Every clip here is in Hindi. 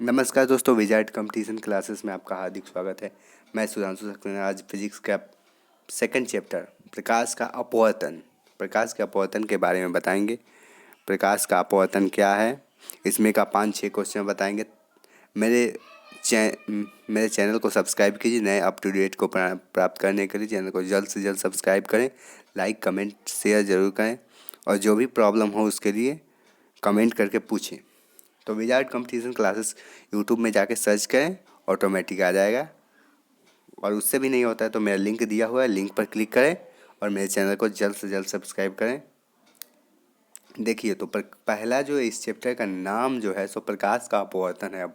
नमस्कार दोस्तों, विजार्ड कंपटीशन क्लासेस में आपका हार्दिक स्वागत है। मैं सुधांशु सक्सेना। आज फिजिक्स का सेकंड चैप्टर प्रकाश के अपवर्तन के बारे में बताएंगे। प्रकाश का अपवर्तन क्या है, इसमें का 5-6 क्वेश्चन बताएंगे। मेरे मेरे चैनल को सब्सक्राइब कीजिए। नए अप टू डेट को प्राप्त करने के लिए चैनल को जल्द से जल्द सब्सक्राइब करें। लाइक कमेंट शेयर ज़रूर करें और जो भी प्रॉब्लम हो उसके लिए कमेंट करके पूछें। तो विजार्ड कंपटीशन क्लासेस यूट्यूब में जाके सर्च करें, ऑटोमेटिक आ जाएगा। और उससे भी नहीं होता है तो मेरा लिंक दिया हुआ है, लिंक पर क्लिक करें और मेरे चैनल को जल्द से जल्द सब्सक्राइब करें। देखिए, तो पहला जो इस चैप्टर का नाम जो है सो प्रकाश का अपवर्तन है।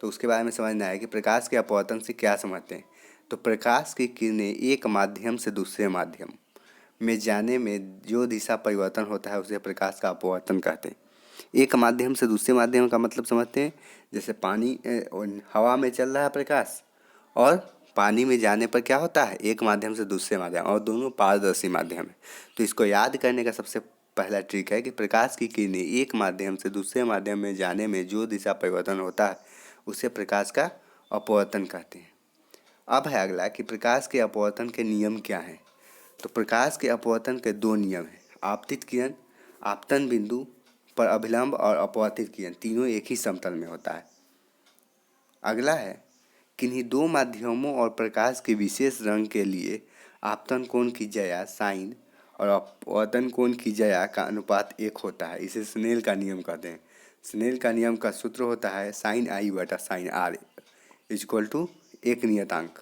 तो उसके बारे में समझना है कि प्रकाश के अपवर्तन से क्या समझते हैं। तो प्रकाश की किरणें एक माध्यम से दूसरे माध्यम में जाने में जो दिशा परिवर्तन होता है उसे प्रकाश का अपवर्तन कहते हैं। एक माध्यम से दूसरे माध्यम का मतलब समझते हैं। जैसे हवा में चल रहा है प्रकाश, और पानी में जाने पर क्या होता है, एक माध्यम से दूसरे माध्यम, और दोनों पारदर्शी माध्यम है। तो इसको याद करने का सबसे पहला ट्रिक है कि प्रकाश की किरणें एक माध्यम से दूसरे माध्यम में जाने में जो दिशा परिवर्तन होता है उसे प्रकाश का अपवर्तन कहते हैं। अब है अगला कि प्रकाश के अपवर्तन के नियम क्या हैं। तो प्रकाश के अपवर्तन के 2 नियम हैं। आपतित किरण आपतन बिंदु पर अभिलंब और अपवर्तित किरण तीनों एक ही समतल में होता है। अगला है किन्हीं 2 माध्यमों और प्रकाश के विशेष रंग के लिए आपतन कोण की ज्या साइन और अपवर्तन कोण की ज्या का अनुपात 1 होता है। इसे स्नेल का नियम कहते हैं। स्नेल का नियम का सूत्र होता है साइन आई बटा साइन आर इक्वल टू 1 नियतांक।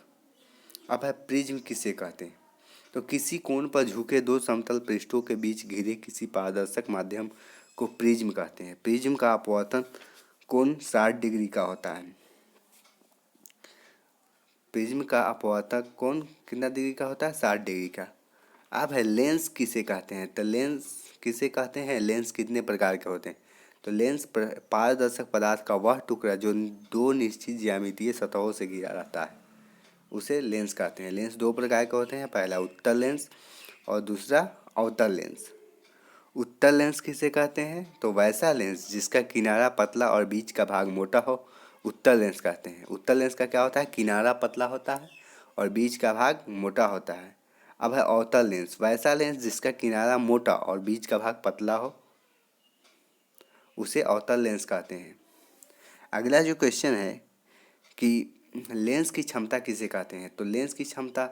अब है प्रिज्म किसे कहते हैं। तो किसी कोण पर झुके 2 समतल पृष्ठों के बीच घिरे किसी पारदर्शक माध्यम को प्रिज्म कहते हैं। प्रिज्म का अपवर्तन कोण 60 डिग्री का होता है। प्रिज्म का अपवर्तक कोण कितना डिग्री का होता है, 60 डिग्री का। अब है लेंस किसे कहते हैं। तो लेंस किसे कहते हैं, लेंस कितने प्रकार के होते हैं। तो लेंस पारदर्शक पदार्थ का वह टुकड़ा जो 2 निश्चित ज्यामितीय सतहों से घिरा रहता है उसे लेंस कहते हैं। लेंस 2 प्रकार के होते हैं, पहला उत्तल लेंस और दूसरा अवतल लेंस। उत्तल लेंस किसे कहते हैं, तो वैसा लेंस जिसका किनारा पतला और बीच का भाग मोटा हो उत्तल लेंस कहते हैं। उत्तल लेंस का क्या होता है, किनारा पतला होता है और बीच का भाग मोटा होता है। अब है अवतल लेंस, वैसा लेंस जिसका किनारा मोटा और बीच का भाग पतला हो उसे अवतल लेंस कहते हैं। अगला जो क्वेश्चन है कि लेंस की क्षमता किसे कहते हैं। तो लेंस की क्षमता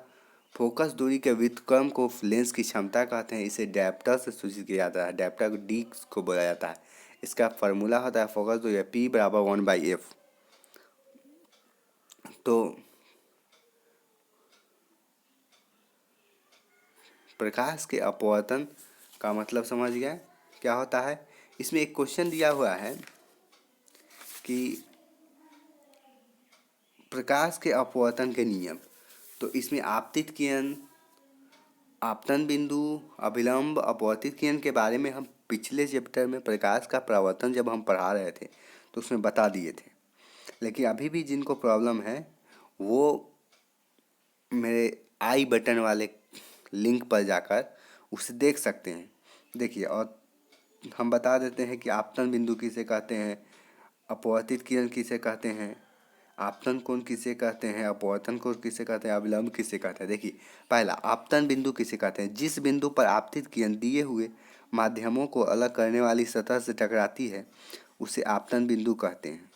फोकस दूरी के व्युत्क्रम को लेंस की क्षमता कहते हैं। इसे डायप्टर से सूचित किया जाता है। डायप्टर को डी को बोला जाता है। इसका फार्मूला होता है फोकस दूरी पी बराबर 1/f। तो प्रकाश के अपवर्तन का मतलब समझ गया क्या होता है। इसमें एक क्वेश्चन दिया हुआ है कि प्रकाश के अपवर्तन के नियम। तो इसमें आपतित किरण आपतन बिंदु अभिलंब अपवर्तित किरण के बारे में हम पिछले चैप्टर में प्रकाश का परावर्तन जब हम पढ़ा रहे थे तो उसमें बता दिए थे। लेकिन अभी भी जिनको प्रॉब्लम है वो मेरे आई बटन वाले लिंक पर जाकर उसे देख सकते हैं। देखिए, और हम बता देते हैं कि आपतन बिंदु किसे कहते हैं, अपवर्तित किरण किसे कहते हैं, आपतन कोण किसे कहते हैं, अपवर्तन कोण किसे कहते हैं, अभिलंब किसे कहते हैं। देखिए, पहला आपतन बिंदु किसे कहते हैं, जिस बिंदु पर आपतित किरण दिए हुए माध्यमों को अलग करने वाली सतह से टकराती है उसे आपतन बिंदु कहते हैं।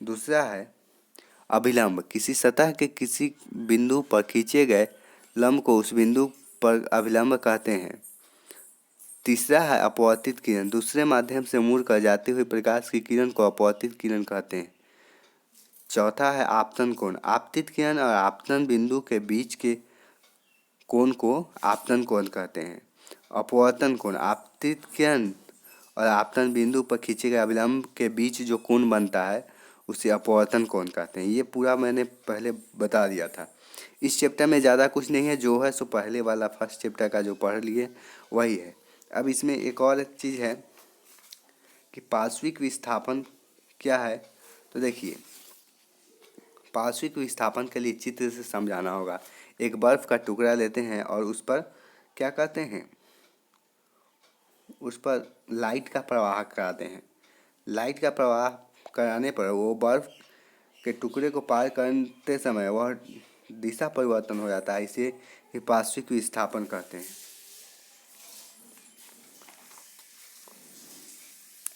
दूसरा है अभिलंब, किसी सतह के किसी बिंदु पर खींचे गए लंब को उस बिंदु पर अभिलंब कहते हैं। तीसरा है अपवर्तित किरण, दूसरे माध्यम से मुड़ कर जाती हुई प्रकाश की किरण को अपवर्तित किरण कहते हैं। चौथा है आपतन कोण, आपतित किरण और आपतन बिंदु के बीच के कोण को आपतन कोण कहते हैं। अपवर्तन कोण, आपतित किरण और आपतन बिंदु पर खींचे गए अभिलंब के बीच जो कोण बनता है उसे अपवर्तन कोण कहते हैं। ये पूरा मैंने पहले बता दिया था। इस चैप्टर में ज़्यादा कुछ नहीं है, जो है सो पहले वाला फर्स्ट चैप्टर का जो पढ़ लिए वही है। अब इसमें एक और चीज़ है कि पार्श्विक विस्थापन क्या है। तो देखिए, पार्श्विक विस्थापन के लिए चित्र से समझाना होगा। एक बर्फ का टुकड़ा लेते हैं और उस पर क्या करते हैं, उस पर लाइट का प्रवाह कराते हैं। लाइट का प्रवाह कराने पर वो बर्फ के टुकड़े को पार करते समय वह दिशा परिवर्तन हो जाता है। इसे पार्श्विक विस्थापन कहते हैं।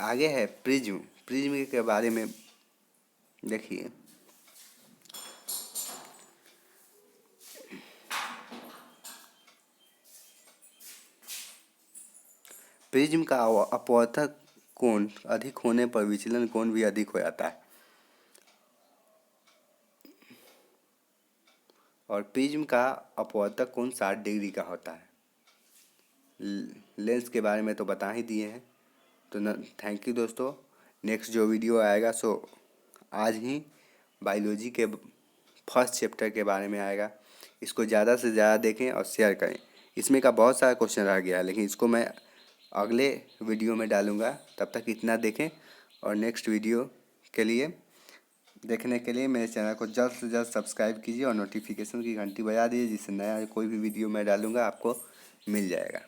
आगे है प्रिज्म। प्रिज्म के बारे में देखिए। प्रिज्म का अपवर्तक कोण अधिक होने पर विचलन कोण भी अधिक हो जाता है। और प्रिज्म का अपवर्तक कोण 60 डिग्री का होता है। लेंस के बारे में तो बता ही दिए हैं। तो थैंक यू दोस्तों। नेक्स्ट जो वीडियो आएगा सो आज ही बायोलॉजी के फर्स्ट चैप्टर के बारे में आएगा। इसको ज़्यादा से ज़्यादा देखें और शेयर करें। इसमें का बहुत सारा क्वेश्चन रह गया है, लेकिन इसको मैं अगले वीडियो में डालूँगा। तब तक इतना देखें और नेक्स्ट वीडियो के लिए देखने के लिए मेरे चैनल को जल्द से जल्द सब्सक्राइब कीजिए और नोटिफिकेशन की घंटी बजा दीजिए, जिससे नया कोई भी वीडियो मैं डालूँगा आपको मिल जाएगा।